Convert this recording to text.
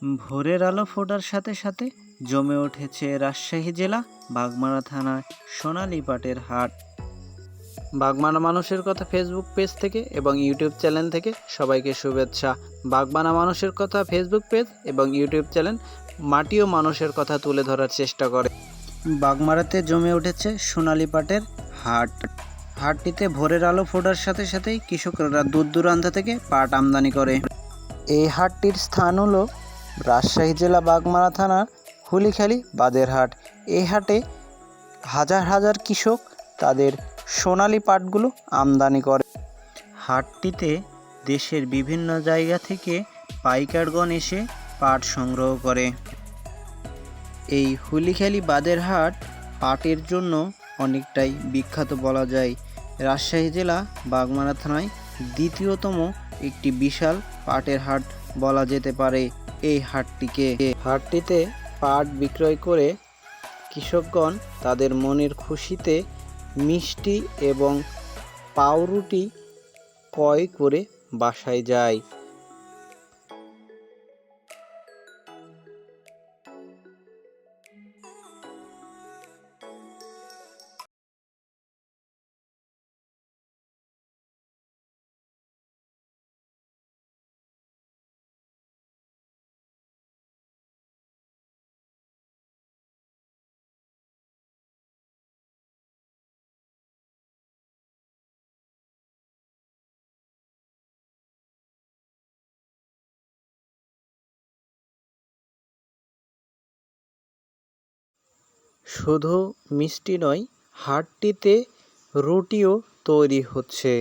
ভোরের আলো ফোটার সাথে সাথে জমে উঠেছে রাজশাহী জেলা বাগমারা থানার সোনালী পাটের হাট। বাগমারা মানুষের কথা ফেসবুক পেজ থেকে এবং ইউটিউব চ্যানেল থেকে সবাইকে শুভেচ্ছা। বাগমারা মানুষের কথা ফেসবুক পেজ এবং ইউটিউব চ্যানেল মাটি ও মানুষের কথা তুলে ধরার চেষ্টা করে। বাগমারাতে জমে উঠেছে সোনালী পাটের হাট। হাটটিতে ভোরের আলো ফোটার সাথে সাথেই কৃষকরা দূর দূরান্ত থেকে পাট আমদানি করে। এই হাটটির স্থান হলো রাজশাহী জেলা বাগমারা থানার হুলিখালি বাদের হাট। এই হাটে হাজার হাজার কৃষক তাদের সোনালী পাটগুলো আমদানি করে। হাটটিতে দেশের বিভিন্ন জায়গা থেকে পাইকারগণ এসে পাট সংগ্রহ করে। এই হুলিখালি বাদের হাট পাটের জন্য অনেকটাই বিখ্যাত বলা যায়। রাজশাহী জেলা বাগমারা থানায় দ্বিতীয়তম একটি বিশাল পাটের হাট বলা যেতে পারে এই হাটটিকে। হাটটিতে পাট বিক্রয় করে কৃষকগণ তাদের মনের খুশিতে মিষ্টি এবং পাউরুটি ক্রয় করে বাসায় যায়। শুধু মিষ্টি নয়, হাটটিতে রুটিও তৈরি হচ্ছে।